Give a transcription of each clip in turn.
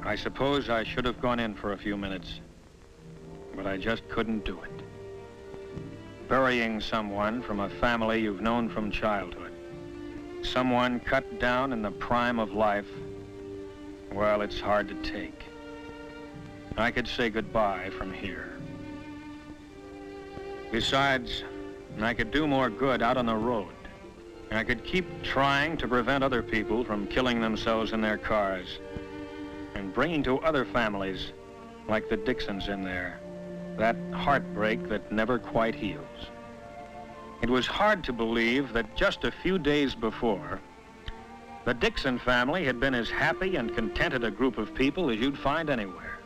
I suppose I should have gone in for a few minutes, but I just couldn't do it. Burying someone from a family you've known from childhood, someone cut down in the prime of life, well, it's hard to take. I could say goodbye from here. Besides, I could do more good out on the road. I could keep trying to prevent other people from killing themselves in their cars and bringing to other families, like the Dixons in there, that heartbreak that never quite heals. It was hard to believe that just a few days before, the Dixon family had been as happy and contented a group of people as you'd find anywhere.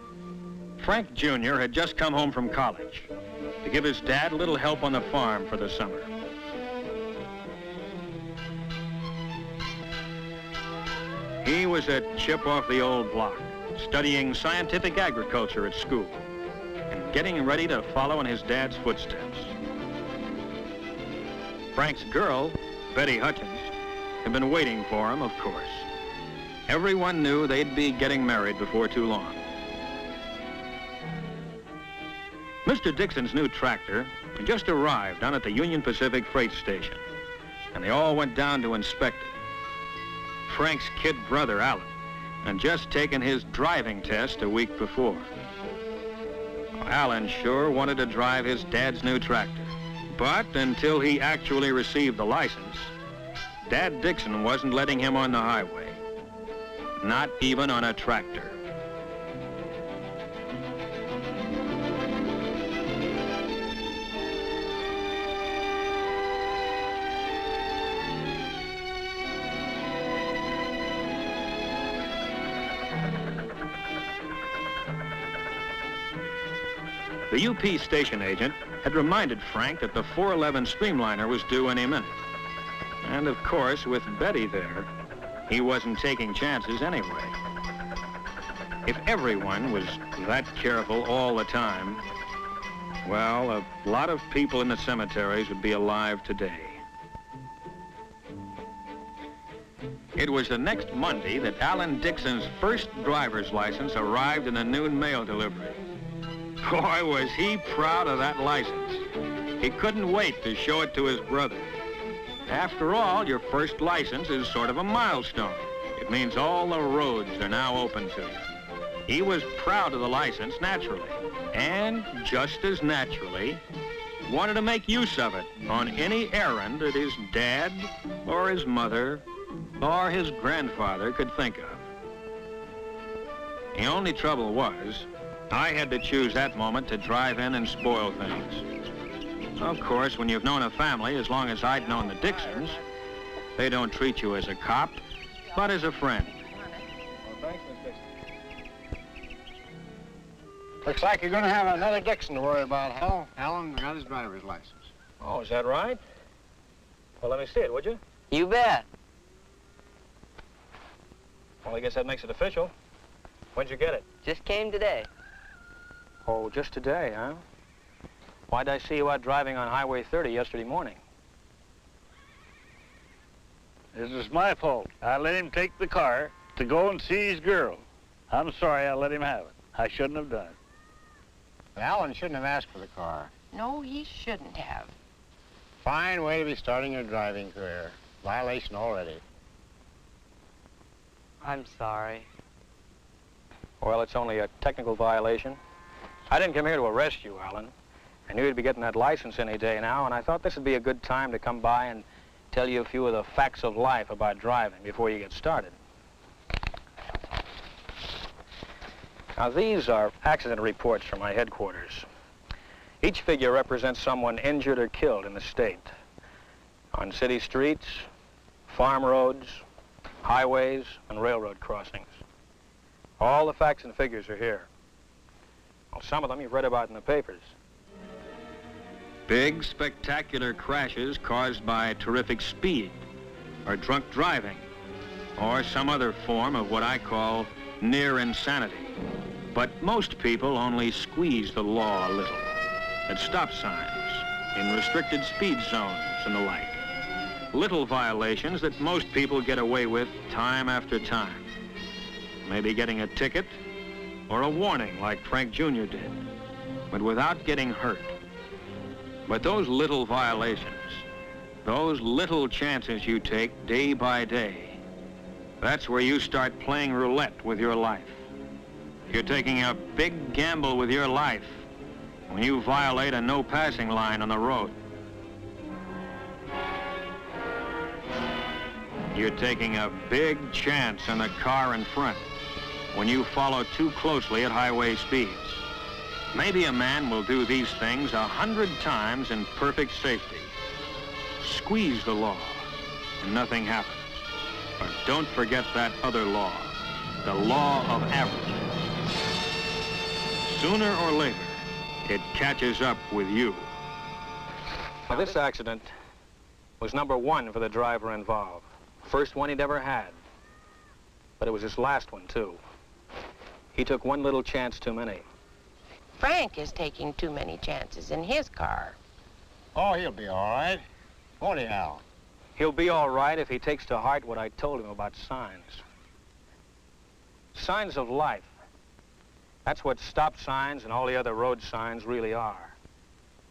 Frank Jr. had just come home from college to give his dad a little help on the farm for the summer. He was a chip off the old block, studying scientific agriculture at school and getting ready to follow in his dad's footsteps. Frank's girl, Betty Hutchins, had been waiting for him, of course. Everyone knew they'd be getting married before too long. Mr. Dixon's new tractor had just arrived down at the Union Pacific freight station, and they all went down to inspect it. Frank's kid brother, Allan, had just taken his driving test a week before. Allan sure wanted to drive his dad's new tractor, but until he actually received the license, Dad Dixon wasn't letting him on the highway, not even on a tractor. The UP station agent had reminded Frank that the 411 streamliner was due any minute. And of course, with Betty there, he wasn't taking chances anyway. If everyone was that careful all the time, well, a lot of people in the cemeteries would be alive today. It was the next Monday that Allan Dixon's first driver's license arrived in a noon mail delivery. Boy, was he proud of that license. He couldn't wait to show it to his brother. After all, your first license is sort of a milestone. It means all the roads are now open to you. He was proud of the license, naturally, and just as naturally, wanted to make use of it on any errand that his dad or his mother or his grandfather could think of. The only trouble was, I had to choose that moment to drive in and spoil things. Of course, when you've known a family as long as I'd known the Dixons, they don't treat you as a cop, but as a friend. Well, thanks, Miss Dixon. Looks like you're going to have another Dixon to worry about, Hal. Allan got his driver's license. Oh, is that right? Well, let me see it, would you? You bet. Well, I guess that makes it official. When'd you get it? Just came today. Oh, just today, huh? Why'd I see you out driving on Highway 30 yesterday morning? This is my fault. I let him take the car to go and see his girl. I'm sorry I let him have it. I shouldn't have done it. But Allan shouldn't have asked for the car. No, he shouldn't have. Fine way to be starting your driving career. Violation already. I'm sorry. Well, it's only a technical violation. I didn't come here to arrest you, Allan. I knew you'd be getting that license any day now, and I thought this would be a good time to come by and tell you a few of the facts of life about driving before you get started. Now, these are accident reports from my headquarters. Each figure represents someone injured or killed in the state. On city streets, farm roads, highways, and railroad crossings. All the facts and figures are here. Well, some of them you've read about in the papers. Big, spectacular crashes caused by terrific speed, or drunk driving, or some other form of what I call near insanity. But most people only squeeze the law a little, at stop signs, in restricted speed zones and the like. Little violations that most people get away with time after time. Maybe getting a ticket or a warning like Frank Jr. did, but without getting hurt. But those little violations, those little chances you take day by day, that's where you start playing roulette with your life. You're taking a big gamble with your life when you violate a no passing line on the road. You're taking a big chance on the car in front when you follow too closely at highway speeds. Maybe a man will do these things 100 times in perfect safety. Squeeze the law and nothing happens. But don't forget that other law, the law of averages. Sooner or later, it catches up with you. Now, this accident was number 1 for the driver involved. First one he'd ever had. But it was his last one, too. He took one little chance too many. Frank is taking too many chances in his car. Oh, he'll be all right. Won't he, Al? He'll be all right if he takes to heart what I told him about signs. Signs of life. That's what stop signs and all the other road signs really are.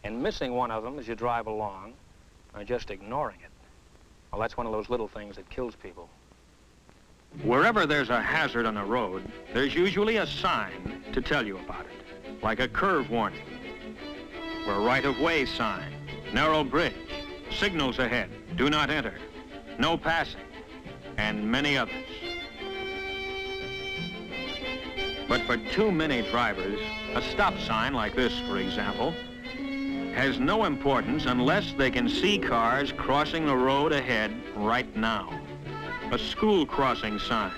And missing one of them as you drive along, or just ignoring it, well, that's one of those little things that kills people. Wherever there's a hazard on the road, there's usually a sign to tell you about it, like a curve warning, or a right-of-way sign, narrow bridge, signals ahead, do not enter, no passing, and many others. But for too many drivers, a stop sign like this, for example, has no importance unless they can see cars crossing the road ahead right now. A school crossing sign.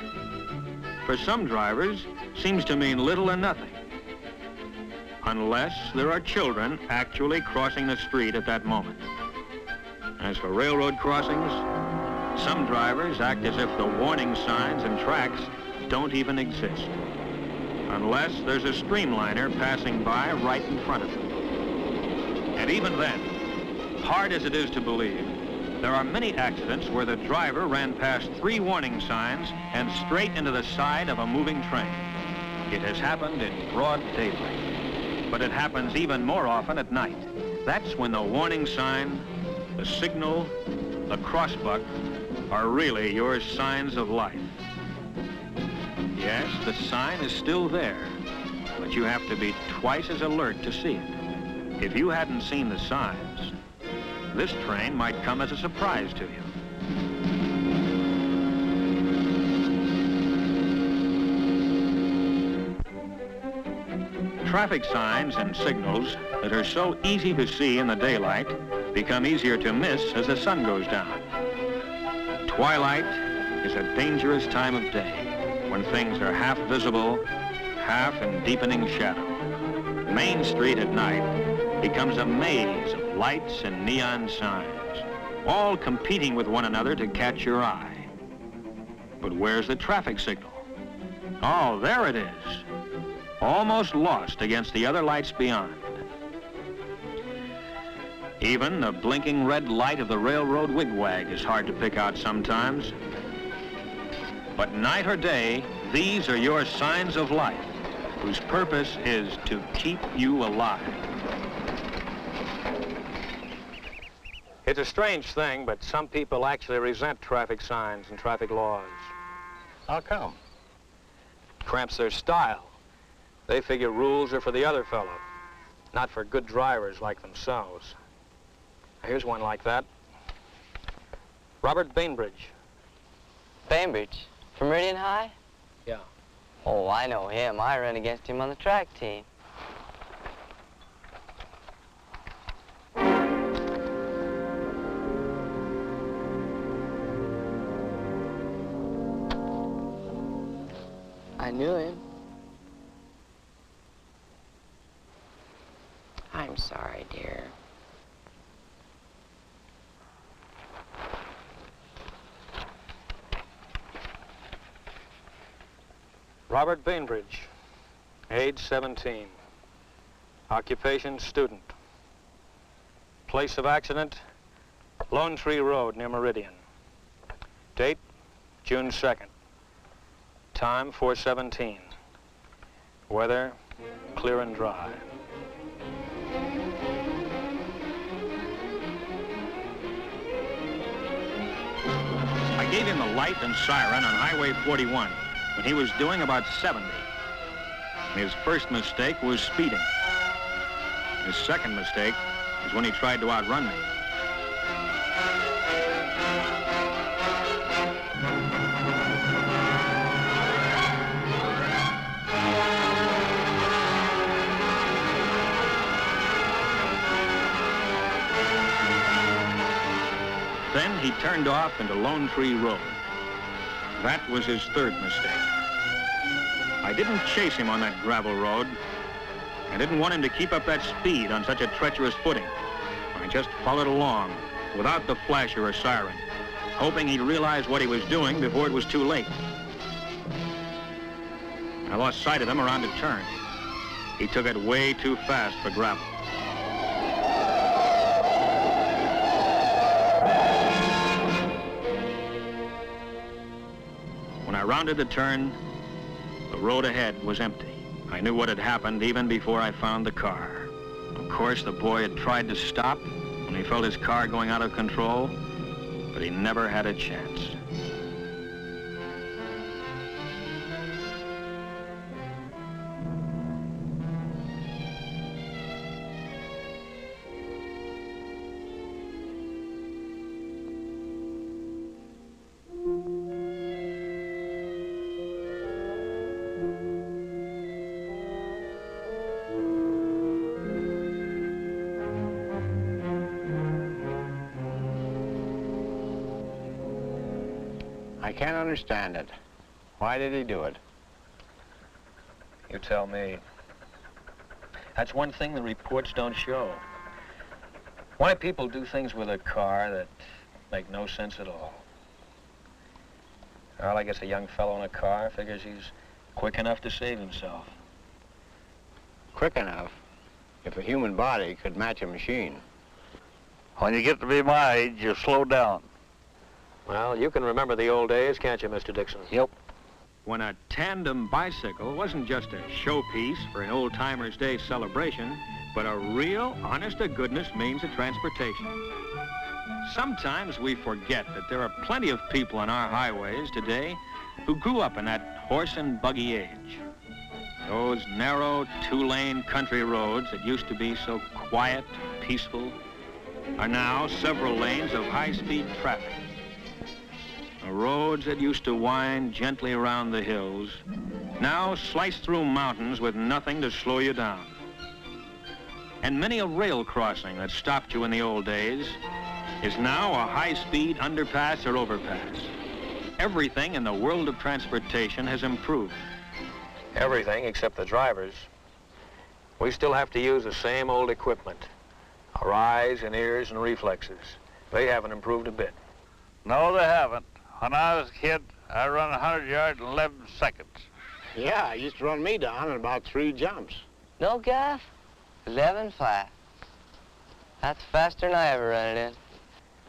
For some drivers, seems to mean little or nothing, unless there are children actually crossing the street at that moment. As for railroad crossings, some drivers act as if the warning signs and tracks don't even exist, unless there's a streamliner passing by right in front of them. And even then, hard as it is to believe, there are many accidents where the driver ran past 3 warning signs and straight into the side of a moving train. It has happened in broad daylight, but it happens even more often at night. That's when the warning sign, the signal, the crossbuck are really your signs of life. Yes, the sign is still there, but you have to be twice as alert to see it. If you hadn't seen the signs, this train might come as a surprise to you. Traffic signs and signals that are so easy to see in the daylight become easier to miss as the sun goes down. Twilight is a dangerous time of day when things are half visible, half in deepening shadow. Main Street at night becomes a maze of lights and neon signs, all competing with one another to catch your eye. But where's the traffic signal? Oh, there it is, almost lost against the other lights beyond. Even the blinking red light of the railroad wigwag is hard to pick out sometimes. But night or day, these are your signs of life, whose purpose is to keep you alive. It's a strange thing, but some people actually resent traffic signs and traffic laws. How come? Cramps their style. They figure rules are for the other fellow, not for good drivers like themselves. Here's one like that. Robert Bainbridge. Bainbridge? From Meridian High? Yeah. Oh, I know him. I ran against him on the track team. I knew him. I'm sorry, dear. Robert Bainbridge, age 17. Occupation, student. Place of accident, Lone Tree Road near Meridian. Date, June 2nd. Time, 4:17. Weather clear and dry. I gave him the light and siren on Highway 41 when he was doing about 70. His first mistake was speeding. His second mistake was when he tried to outrun me. Then he turned off into Lone Tree Road. That was his third mistake. I didn't chase him on that gravel road. I didn't want him to keep up that speed on such a treacherous footing. I just followed along without the flasher or siren, hoping he'd realize what he was doing before it was too late. I lost sight of him around a turn. He took it way too fast for gravel. When I rounded the turn, the road ahead was empty. I knew what had happened even before I found the car. Of course, the boy had tried to stop when he felt his car going out of control, but he never had a chance. I can't understand it. Why did he do it? You tell me. That's one thing the reports don't show. Why people do things with a car that make no sense at all. Well, I guess a young fellow in a car figures he's quick enough to save himself. Quick enough? If a human body could match a machine. When you get to be my age, you slow down. Well, you can remember the old days, can't you, Mr. Dixon? Yep. When a tandem bicycle wasn't just a showpiece for an old-timers' day celebration, but a real, honest-to-goodness means of transportation. Sometimes we forget that there are plenty of people on our highways today who grew up in that horse and buggy age. Those narrow, two-lane country roads that used to be so quiet, peaceful, are now several lanes of high-speed traffic. The roads that used to wind gently around the hills now slice through mountains with nothing to slow you down. And many a rail crossing that stopped you in the old days is now a high-speed underpass or overpass. Everything in the world of transportation has improved. Everything except the drivers. We still have to use the same old equipment. Our eyes and ears and reflexes. They haven't improved a bit. No, they haven't. When I was a kid, I run 100 yards in 11 seconds. Yeah, he used to run me down in about 3 jumps. No gaff? 11 flat. That's faster than I ever run it in.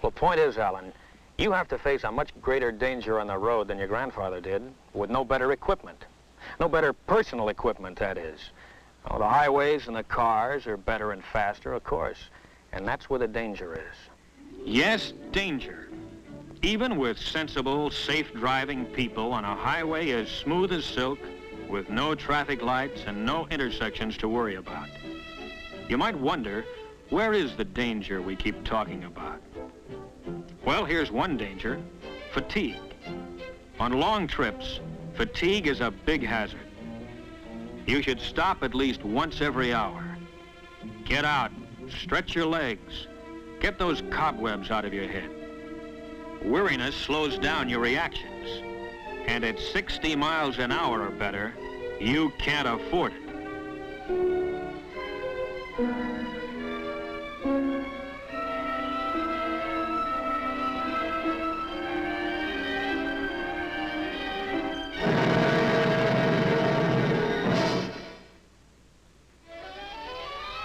Well, point is, Allan, you have to face a much greater danger on the road than your grandfather did, with no better equipment. No better personal equipment, that is. Oh, the highways and the cars are better and faster, of course. And that's where the danger is. Yes, danger. Even with sensible, safe-driving people on a highway as smooth as silk, with no traffic lights and no intersections to worry about. You might wonder, where is the danger we keep talking about? Well, here's one danger: fatigue. On long trips, fatigue is a big hazard. You should stop at least once every hour. Get out, stretch your legs, get those cobwebs out of your head. Weariness slows down your reactions, and at 60 miles an hour or better, you can't afford it.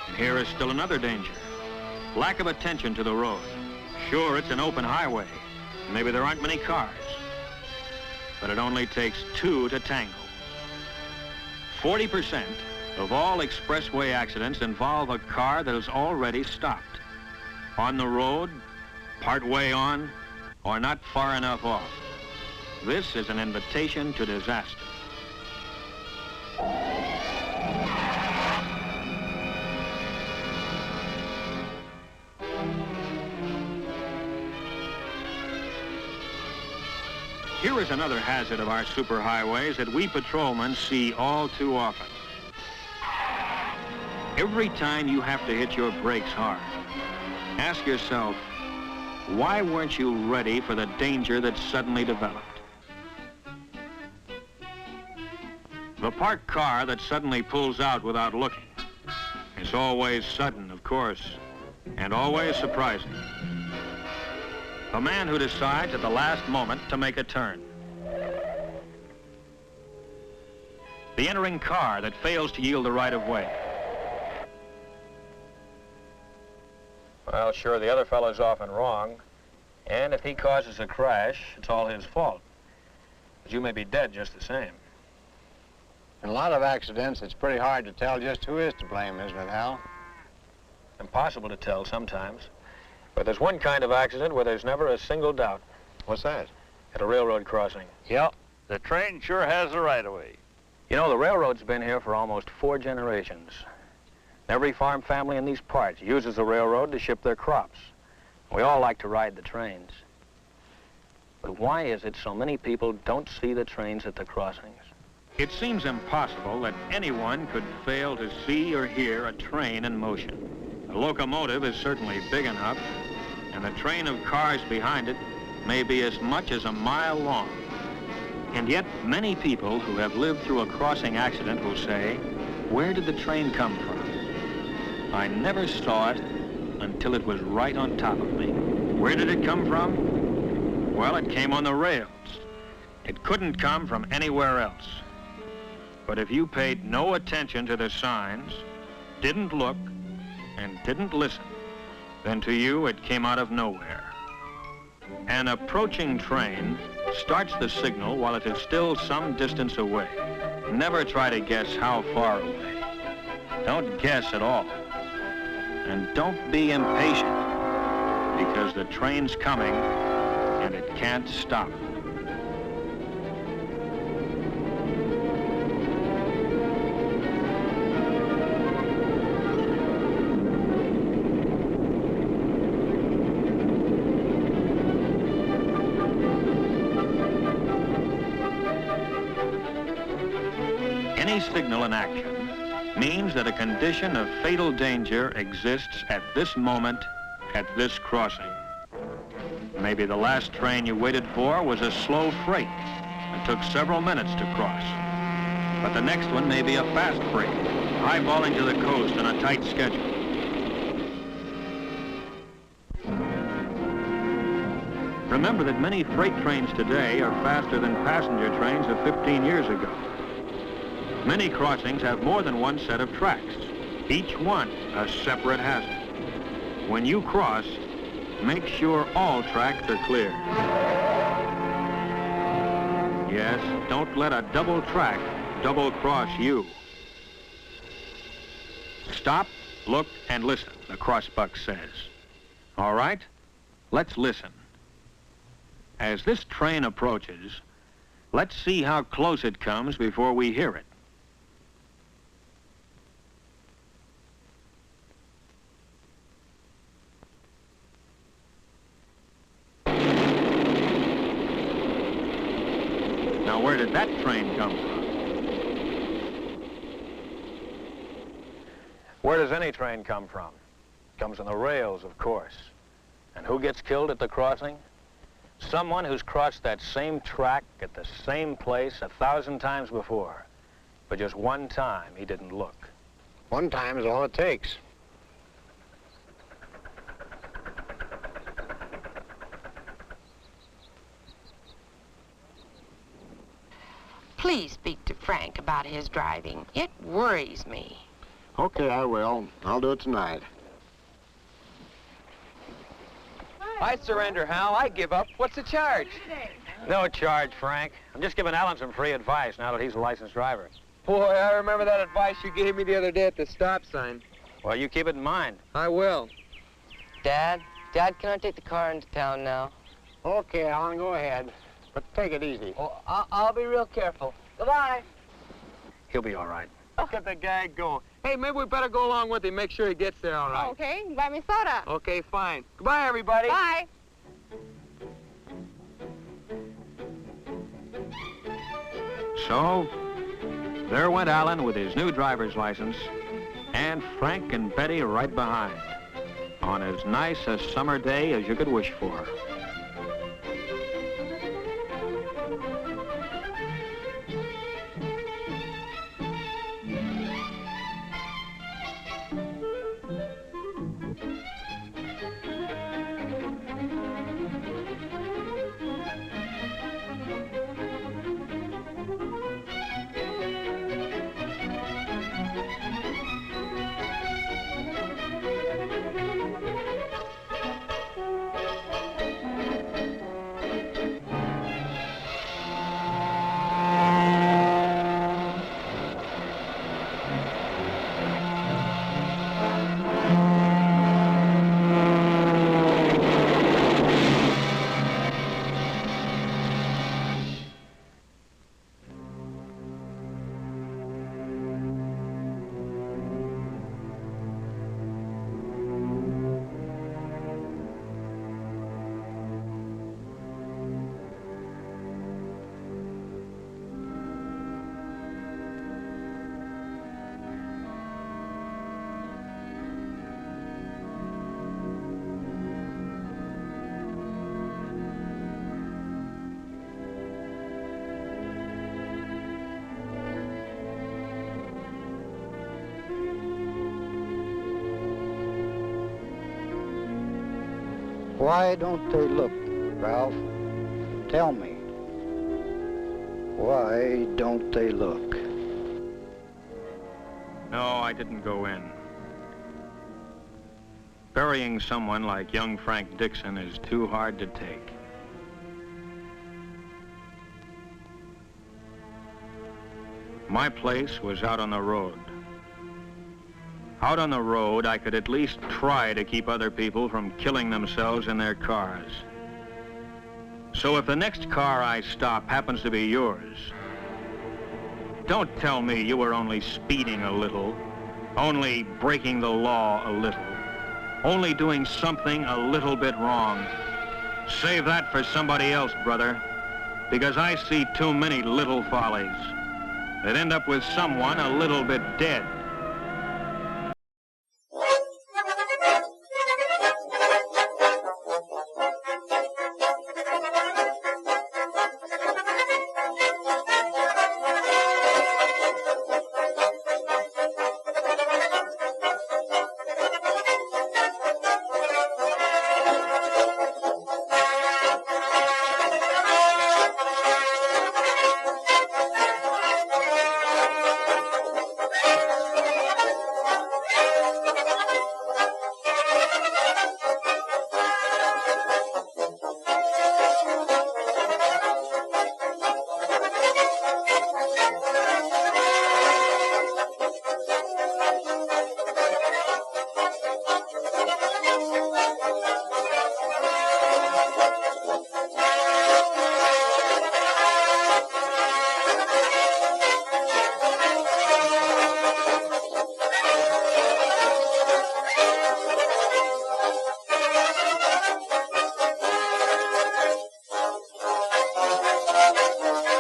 And here is still another danger: lack of attention to the road. Sure, it's an open highway. Maybe there aren't many cars, but it only takes 2 to tango. 40% of all expressway accidents involve a car that is already stopped. On the road, part way on, or not far enough off. This is an invitation to disaster. Here is another hazard of our superhighways that we patrolmen see all too often. Every time you have to hit your brakes hard, ask yourself, why weren't you ready for the danger that suddenly developed? The parked car that suddenly pulls out without looking is always sudden, of course, and always surprising. The man who decides at the last moment to make a turn. The entering car that fails to yield the right of way. Well, sure, the other fellow's often wrong, and if he causes a crash, it's all his fault. But you may be dead just the same. In a lot of accidents, it's pretty hard to tell just who is to blame, isn't it, Hal? Impossible to tell sometimes. But there's one kind of accident where there's never a single doubt. What's that? At a railroad crossing. Yep, the train sure has the right-of-way. You know, the railroad's been here for almost 4 generations. Every farm family in these parts uses the railroad to ship their crops. We all like to ride the trains. But why is it so many people don't see the trains at the crossings? It seems impossible that anyone could fail to see or hear a train in motion. The locomotive is certainly big enough, and the train of cars behind it may be as much as a mile long. And yet, many people who have lived through a crossing accident will say, where did the train come from? I never saw it until it was right on top of me. Where did it come from? Well, it came on the rails. It couldn't come from anywhere else. But if you paid no attention to the signs, didn't look, and didn't listen, then to you it came out of nowhere. An approaching train starts the signal while it is still some distance away. Never try to guess how far away. Don't guess at all. And don't be impatient, because the train's coming and it can't stop. Any signal in action means that a condition of fatal danger exists at this moment, at this crossing. Maybe the last train you waited for was a slow freight that took several minutes to cross. But the next one may be a fast freight, highballing to the coast on a tight schedule. Remember that many freight trains today are faster than passenger trains of 15 years ago. Many crossings have more than one set of tracks, each one a separate hazard. When you cross, make sure all tracks are clear. Yes, don't let a double track double-cross you. Stop, look, and listen, the crossbuck says. All right, let's listen. As this train approaches, let's see how close it comes before we hear it. Now, where did that train come from? Where does any train come from? It comes on the rails, of course. And who gets killed at the crossing? Someone who's crossed that same track at the same place 1,000 times before. But just one time, he didn't look. One time is all it takes. Please speak to Frank about his driving. It worries me. Okay, I will. I'll do it tonight. I surrender, Hal. I give up. What's the charge? No charge, Frank. I'm just giving Allan some free advice now that he's a licensed driver. Boy, I remember that advice you gave me the other day at the stop sign. Well, you keep it in mind. I will. Dad, can I take the car into town now? Okay, Allan, go ahead. But take it easy. Oh, I'll be real careful. Goodbye. He'll be all right. Look at the guy go. Hey, maybe we better go along with him, make sure he gets there all right. Okay, buy me soda. Okay, fine. Goodbye, everybody. Bye. So, there went Allan with his new driver's license, and Frank and Betty right behind, on as nice a summer day as you could wish for. Why don't they look, Ralph? Tell me. Why don't they look? No, I didn't go in. Burying someone like young Frank Dixon is too hard to take. My place was out on the road. Out on the road, I could at least try to keep other people from killing themselves in their cars. So if the next car I stop happens to be yours, don't tell me you were only speeding a little, only breaking the law a little, only doing something a little bit wrong. Save that for somebody else, brother, because I see too many little follies that end up with someone a little bit dead.